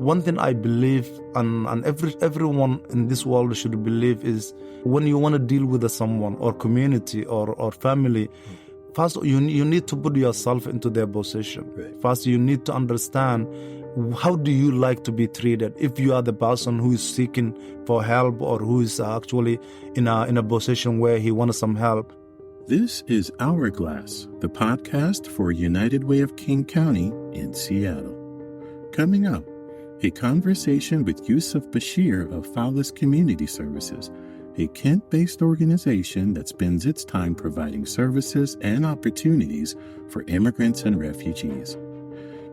One thing I believe, and everyone in this world should believe, is when you want to deal with someone or community or family, first you need to put yourself into their position. Right. First, you need to understand, how do you like to be treated? If you are the person who is seeking for help or who is actually in a position where he wants some help. This is Hourglass, the podcast for United Way of King County in Seattle. Coming up, a conversation with Yusuf Bashir of Falis Community Services, a Kent-based organization that spends its time providing services and opportunities for immigrants and refugees.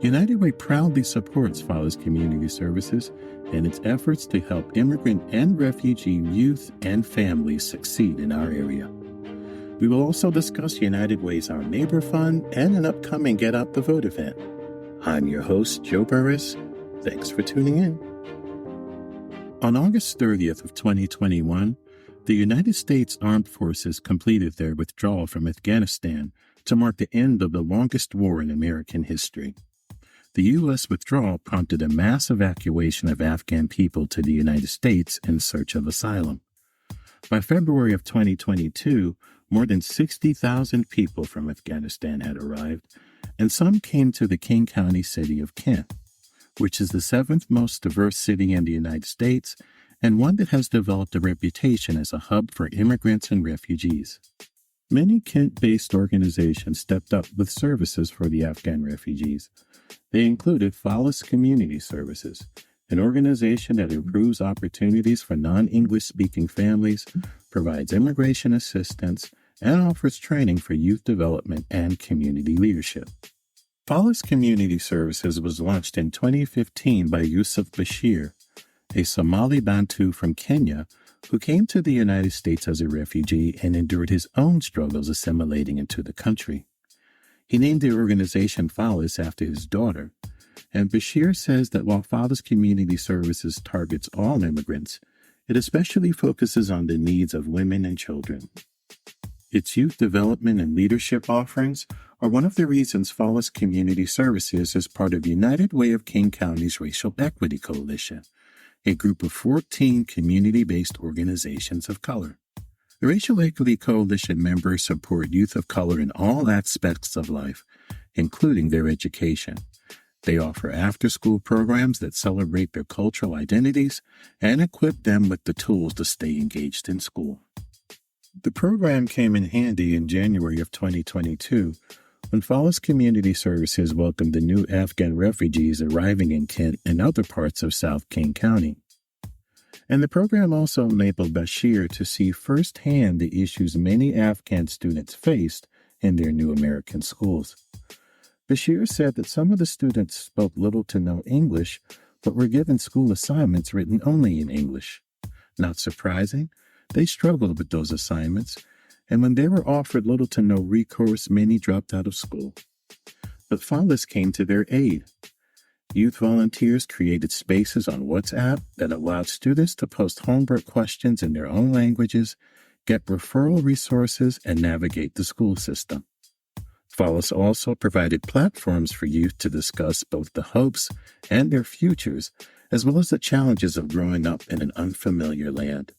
United Way proudly supports Falis Community Services and its efforts to help immigrant and refugee youth and families succeed in our area. We will also discuss United Way's Our Neighbor Fund and an upcoming Get Out the Vote event. I'm your host, Joe Burris. Thanks for tuning in. On August 30th of 2021, the United States Armed Forces completed their withdrawal from Afghanistan to mark the end of the longest war in American history. The U.S. withdrawal prompted a mass evacuation of Afghan people to the United States in search of asylum. By February of 2022, more than 60,000 people from Afghanistan had arrived, and some came to the King County city of Kent, which is the seventh most diverse city in the United States and one that has developed a reputation as a hub for immigrants and refugees. Many Kent-based organizations stepped up with services for the Afghan refugees. They included Falis Community Services, an organization that improves opportunities for non-English speaking families, provides immigration assistance, and offers training for youth development and community leadership. Falis Community Services was launched in 2015 by Yusuf Bashir, a Somali Bantu from Kenya who came to the United States as a refugee and endured his own struggles assimilating into the country. He named the organization Falis after his daughter, and Bashir says that while Falis Community Services targets all immigrants, it especially focuses on the needs of women and children. Its youth development and leadership offerings are one of the reasons Falis Community Services is part of United Way of King County's Racial Equity Coalition, a group of 14 community-based organizations of color. The Racial Equity Coalition members support youth of color in all aspects of life, including their education. They offer after-school programs that celebrate their cultural identities and equip them with the tools to stay engaged in school. The program came in handy in January of 2022 when Falis Community Services welcomed the new Afghan refugees arriving in Kent and other parts of South King County. And the program also enabled Bashir to see firsthand the issues many Afghan students faced in their new American schools. Bashir said that some of the students spoke little to no English, but were given school assignments written only in English. Not surprising, they struggled with those assignments, and when they were offered little to no recourse, many dropped out of school. But Falis came to their aid. Youth volunteers created spaces on WhatsApp that allowed students to post homework questions in their own languages, get referral resources, and navigate the school system. Falis also provided platforms for youth to discuss both the hopes and their futures, as well as the challenges of growing up in an unfamiliar land.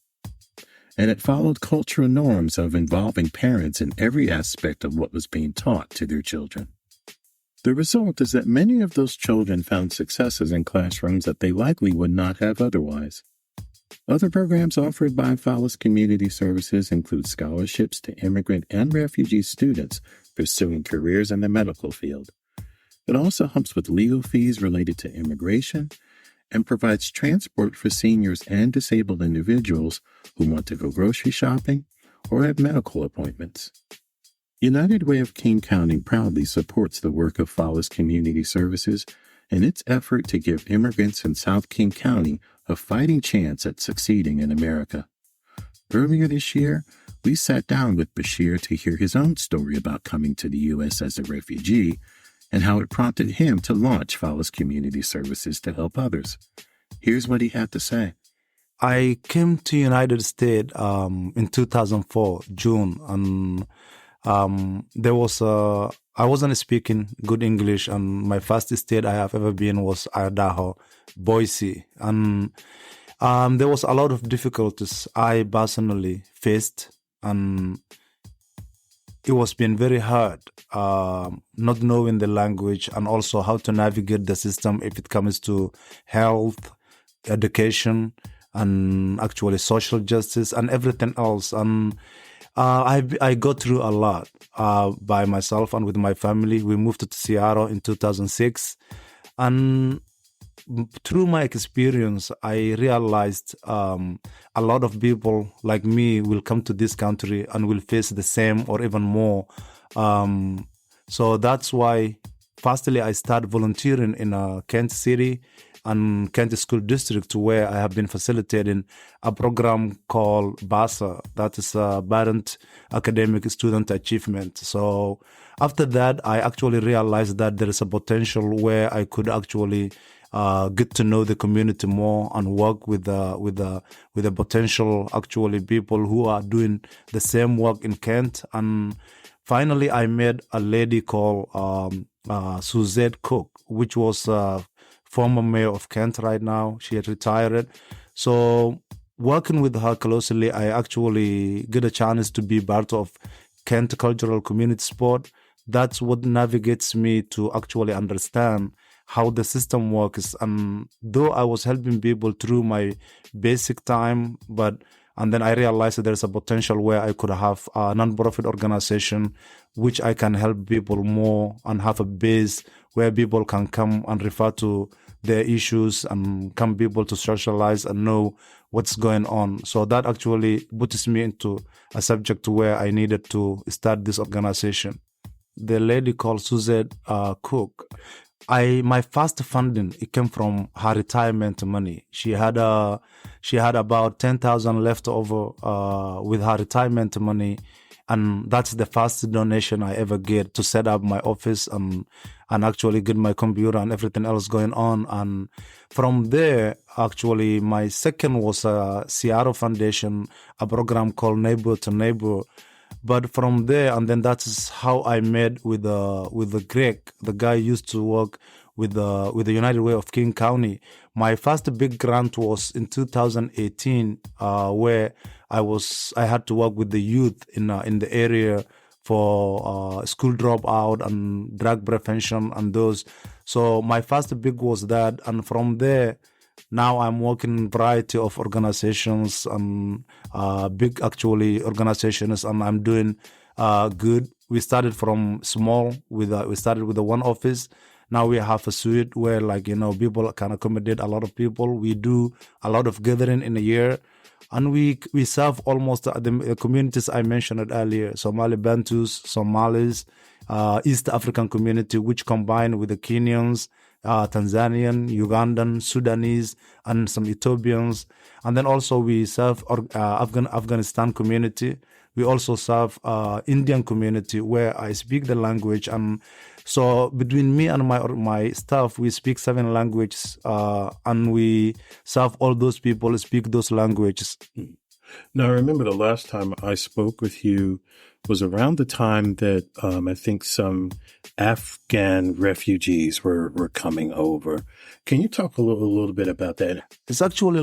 And it followed cultural norms of involving parents in every aspect of what was being taught to their children. The result is that many of those children found successes in classrooms that they likely would not have otherwise. Other programs offered by Falis Community Services include scholarships to immigrant and refugee students pursuing careers in the medical field. It also helps with legal fees related to immigration and provides transport for seniors and disabled individuals who want to go grocery shopping or have medical appointments. United Way of King County proudly supports the work of Falis Community Services in its effort to give immigrants in South King County a fighting chance at succeeding in America. Earlier this year, we sat down with Bashir to hear his own story about coming to the U.S. as a refugee and how it prompted him to launch Falis Community Services to help others. Here's what he had to say. I came to United States in 2004, June, and There was I wasn't speaking good English, and my first state I have ever been was Idaho, Boise, and there was a lot of difficulties I personally faced, and it was been very hard, not knowing the language and also how to navigate the system if it comes to health, education, and actually social justice and everything else. And I got through a lot by myself and with my family. We moved to Seattle in 2006, and through my experience, I realized a lot of people like me will come to this country and will face the same or even more. So that's why, firstly, I started volunteering in Kent City and Kent School District, where I have been facilitating a program called BASA, that is Parent Academic Student Achievement. So after that, I actually realized that there is a potential where I could actually get to know the community more and work with the potential actually people who are doing the same work in Kent. And finally, I met a lady called Suzette Cook, which was former mayor of Kent right now. She had retired. So working with her closely, I actually get a chance to be part of Kent Cultural Community Sport. That's what navigates me to actually understand how the system works. And though I was helping people through my basic time, and then I realized that there's a potential where I could have a non-profit organization which I can help people more and have a base where people can come and refer to their issues and come people to socialize and know what's going on. So that actually puts me into a subject where I needed to start this organization. The lady called Suzette Cook, my first funding, it came from her retirement money. She had about 10,000 left over with her retirement money, and that's the first donation I ever get to set up my office and actually get my computer and everything else going on. And from there, actually, my second was a Seattle Foundation, a program called Neighbor to Neighbor. But from there, and then that's how I met with the Greg, the guy used to work with the United Way of King County. My first big grant was in 2018, where I had to work with the youth in the area for school dropout and drug prevention and those. So my first big was that, and from there, now I'm working in a variety of organizations and big actually organizations, and I'm doing good. We started from small we started with the one office. Now we have a suite where people can accommodate a lot of people. We do a lot of gathering in a year, and we serve almost the communities I mentioned earlier: Somali Bantus, Somalis, East African community, which combine with the Kenyans, Tanzanian, Ugandan, Sudanese, and some Ethiopians. And then also we serve Afghanistan community. We also serve Indian community where I speak the language. And so between me and my staff, we speak 7 languages, and we serve all those people who speak those languages. Now, I remember the last time I spoke with you was around the time that I think some Afghan refugees were coming over. Can you talk a little bit about that? It's actually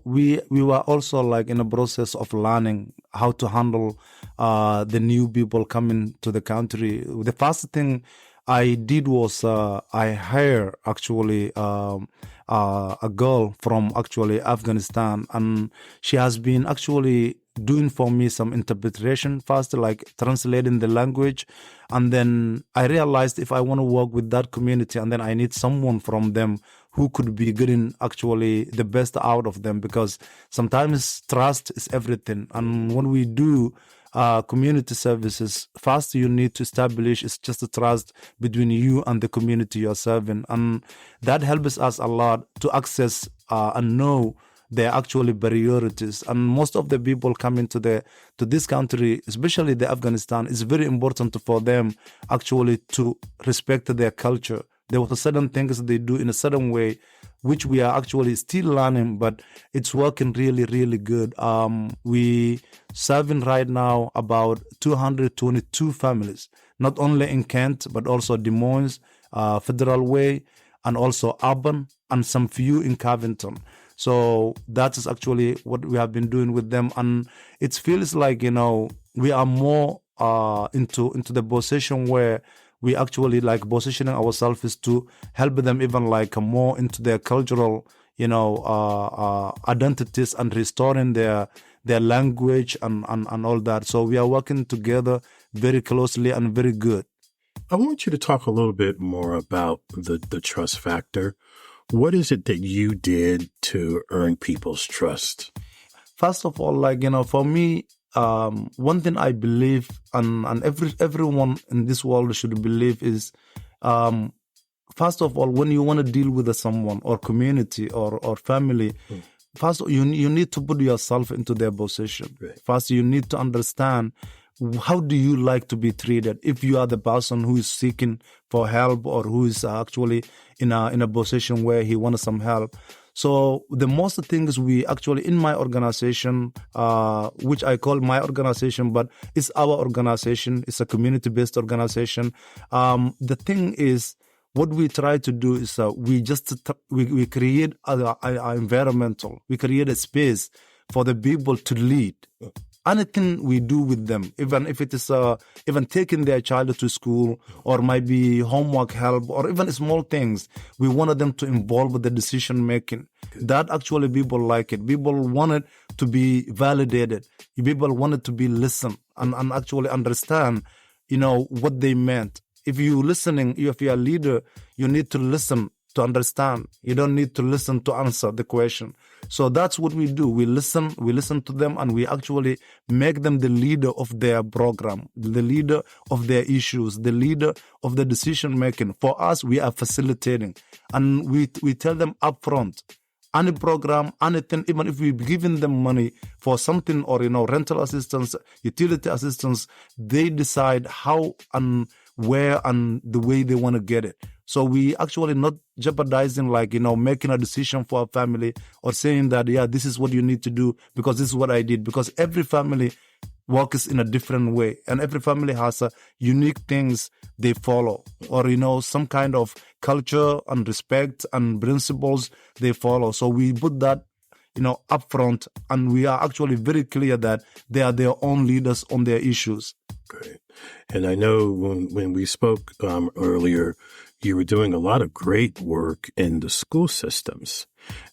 we were also in the process of learning how to handle the new people coming to the country. The first thing I did was I hired actually a girl from actually Afghanistan, and she has been actually doing for me some interpretation first, like translating the language. And then I realized if I want to work with that community, and then I need someone from them who could be getting actually the best out of them, because sometimes trust is everything. And when we do community services, first you need to establish it's just a trust between you and the community you're serving. And that helps us a lot to access and know their actually priorities. And most of the people coming to this country, especially the Afghanistan, it's very important for them actually to respect their culture. There were certain things they do in a certain way which we are actually still learning, but it's working really, really good. We serving right now about 222 families, not only in Kent, but also Des Moines, Federal Way, and also Auburn, and some few in Covington. So that is actually what we have been doing with them. And it feels like, we are more into the position where we actually like positioning ourselves is to help them even like more into their cultural, identities and restoring their language and all that. So we are working together very closely and very good. I want you to talk a little bit more about the trust factor. What is it that you did to earn people's trust? First of all, for me, one thing I believe, and everyone in this world should believe is, first of all, when you want to deal with someone or community or family, first you need to put yourself into their position. Right. First, you need to understand, how do you like to be treated? If you are the person who is seeking for help or who is actually in a position where he wants some help. So the most things we actually, in my organization, which I call my organization, but it's our organization, it's a community-based organization. The thing is, what we try to do is we create an environmental, we create a space for the people to lead. Anything we do with them, even if it is even taking their child to school or maybe homework help or even small things, we wanted them to involve the decision making. That actually people like it. People wanted to be validated. People wanted to be listened and actually understand, what they meant. If you're listening, if you're a leader, you need to listen to understand. You don't need to listen to answer the question. So that's what we do. We listen to them, and we actually make them the leader of their program, the leader of their issues, the leader of the decision making. For us, we are facilitating, and we tell them upfront, any program, anything, even if we're giving them money for something or, rental assistance, utility assistance, they decide how and where and the way they want to get it. So we actually not jeopardizing making a decision for a family or saying that, this is what you need to do because this is what I did. Because every family works in a different way and every family has a unique things they follow or, some kind of culture and respect and principles they follow. So we put that, upfront, and we are actually very clear that they are their own leaders on their issues. Great. And I know when we spoke earlier, you were doing a lot of great work in the school systems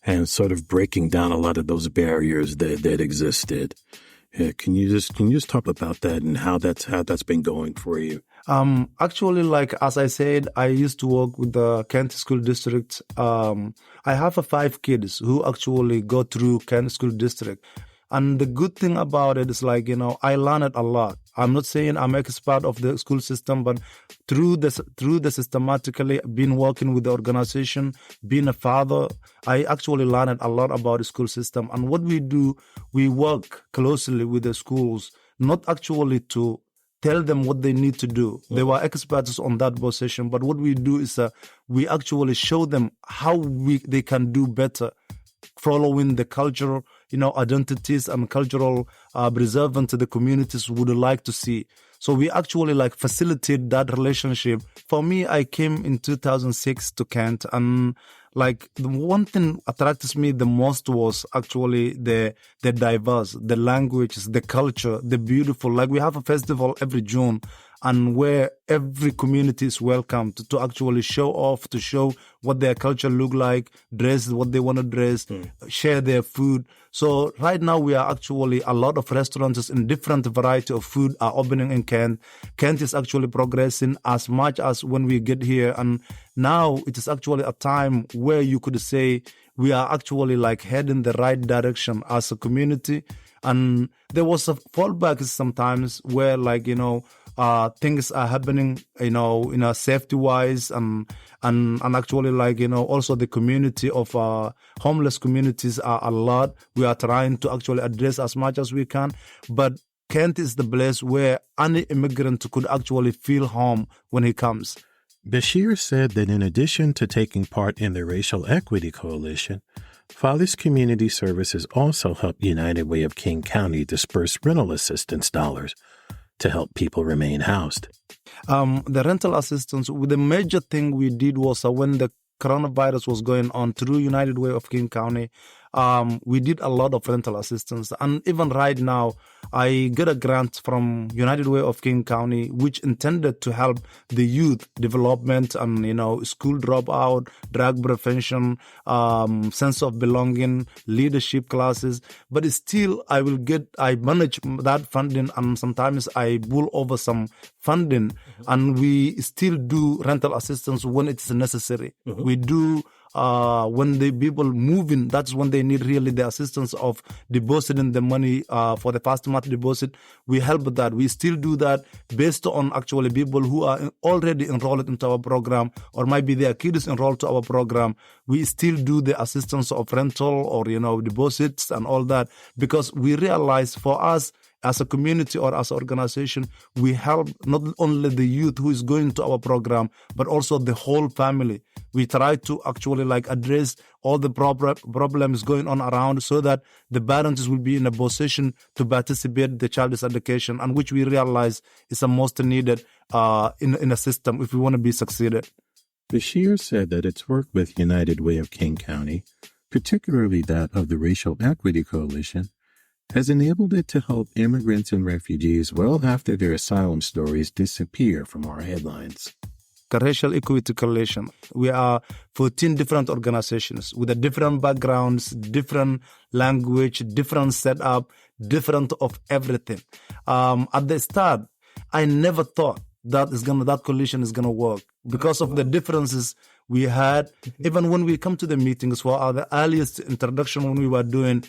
and sort of breaking down a lot of those barriers that existed. Can you just talk about that and how that's been going for you? Actually, as I said, I used to work with the Kent School District. I have 5 kids who actually go through Kent School District. And the good thing about it is I learned a lot. I'm not saying I'm expert of the school system, but through the systematically been working with the organization, being a father, I actually learned a lot about the school system. And what we do, we work closely with the schools, not actually to tell them what they need to do. They were experts on that position, but what we do is we actually show them how they can do better, following the cultural, identities and cultural preservance the communities would like to see. So we actually facilitate that relationship. For me, I came in 2006 to Kent, and the one thing attracts me the most was actually the diverse, the languages, the culture, the beautiful. We have a festival every June, and where every community is welcome to actually show off, to show what their culture look like, dress what they want to dress, share their food. So right now we are actually a lot of restaurants in different variety of food are opening in Kent. Kent is actually progressing as much as when we get here. And now it is actually a time where you could say we are actually heading the right direction as a community. And there was a fallback sometimes where things are happening, in a safety wise and actually also the community of homeless communities are a lot. We are trying to actually address as much as we can, but Kent is the place where any immigrant could actually feel home when he comes. Bashir said that in addition to taking part in the Racial Equity Coalition, Falis Community Services also helped United Way of King County disperse rental assistance dollars to help people remain housed. The rental assistance, the major thing we did was when the coronavirus was going on through United Way of King County, we did a lot of rental assistance. And even right now, I get a grant from United Way of King County, which intended to help the youth development and, school dropout, drug prevention, sense of belonging, leadership classes. But still, I manage that funding, and sometimes I pull over some funding, and we still do rental assistance when it's necessary. We do when the people moving, that's when they need really the assistance of depositing the money for the first month deposit. We help with that. We still do that based on actually people who are already enrolled into our program, or maybe their kids enrolled to our program. We still do the assistance of rental or, deposits and all that, because we realize for us, as a community or as an organization, we help not only the youth who is going to our program, but also the whole family. We try to actually address all the problems going on around, so that the parents will be in a position to participate in the child's education, and which we realize is the most needed in a system if we want to be succeeded. Bashir said that its work with United Way of King County, particularly that of the Racial Equity Coalition, has enabled it to help immigrants and refugees well after their asylum stories disappear from our headlines. The Racial Equity Coalition, we are 14 different organizations with a different backgrounds, different language, different setup, different of everything. At the start, I never thought that coalition is gonna work because of the differences we had. Even when we come to the meetings for the earliest introduction when we were doing,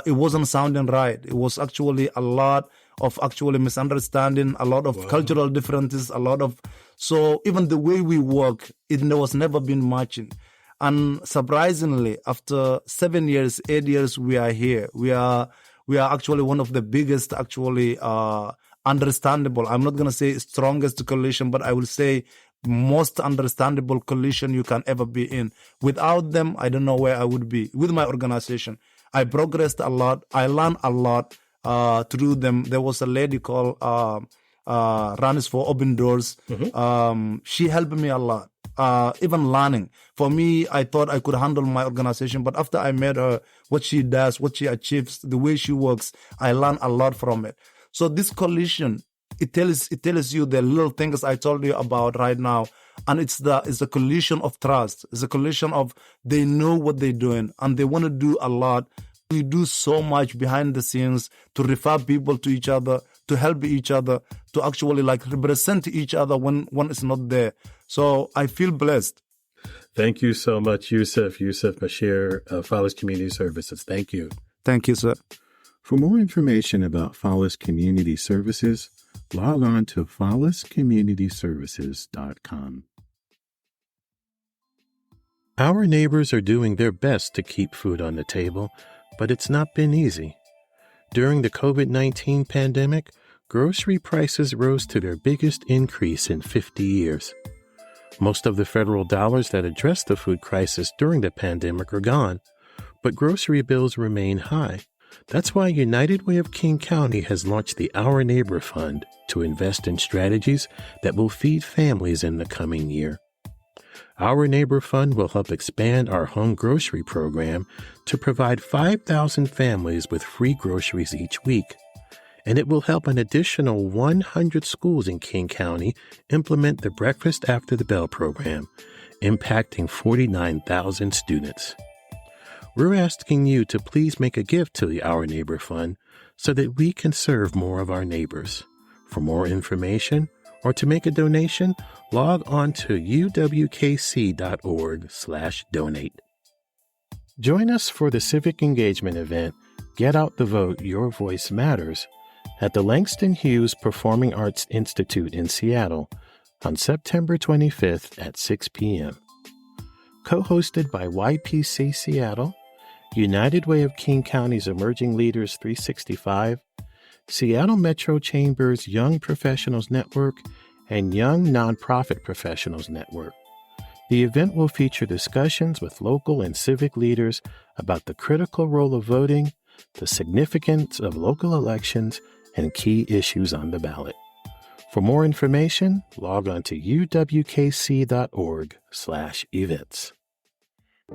it wasn't sounding right. It was actually a lot of misunderstanding, a lot of cultural differences, so even the way we work, it was never been matching. And surprisingly, after 7 years, 8 years, we are here. We are actually one of the biggest, understandable. I'm not going to say strongest coalition, but I will say most understandable coalition you can ever be in. Without them, I don't know where I would be. With my organization, I progressed a lot. I learned a lot through them. There was a lady called Runners for Open Doors. She helped me a lot, even learning. For me, I thought I could handle my organization, but after I met her, what she does, what she achieves, the way she works, I learned a lot from it. So this coalition, it tells you the little things I told you about right now. And it's a coalition of trust. It's a coalition of they know what they're doing and they want to do a lot. We do so much behind the scenes to refer people to each other, to help each other, to actually represent each other when one is not there. So I feel blessed. Thank you so much, Yusuf Bashir of Falis Community Services. Thank you. Thank you, sir. For more information about Falis Community Services, log on to faliscommunityservices.com. Our neighbors are doing their best to keep food on the table, but it's not been easy. During the COVID-19 pandemic, grocery prices rose to their biggest increase in 50 years. Most of the federal dollars that addressed the food crisis during the pandemic are gone, but grocery bills remain high. That's why United Way of King County has launched the Our Neighbor Fund to invest in strategies that will feed families in the coming year. Our Neighbor Fund will help expand our home grocery program to provide 5,000 families with free groceries each week, and it will help an additional 100 schools in King County implement the Breakfast After the Bell program, impacting 49,000 students. We're asking you to please make a gift to the Our Neighbor Fund so that we can serve more of our neighbors. For more information or to make a donation, log on to uwkc.org/donate. Join us for the civic engagement event, Get Out the Vote, Your Voice Matters, at the Langston Hughes Performing Arts Institute in Seattle on September 25th at 6 p.m. Co-hosted by YPC Seattle, United Way of King County's Emerging Leaders 365, Seattle Metro Chamber's Young Professionals Network, and Young Nonprofit Professionals Network. The event will feature discussions with local and civic leaders about the critical role of voting, the significance of local elections, and key issues on the ballot. For more information, log on to uwkc.org/events.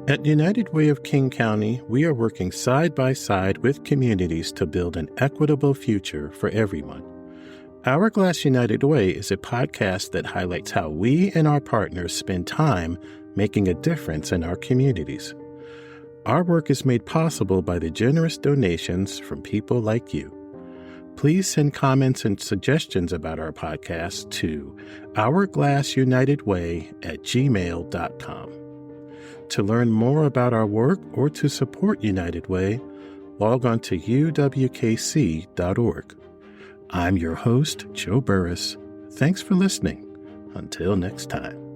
At United Way of King County, we are working side by side with communities to build an equitable future for everyone. Hourglass United Way is a podcast that highlights how we and our partners spend time making a difference in our communities. Our work is made possible by the generous donations from people like you. Please send comments and suggestions about our podcast to hourglassunitedway@gmail.com. To learn more about our work or to support United Way, log on to uwkc.org. I'm your host, Joe Burris. Thanks for listening. Until next time.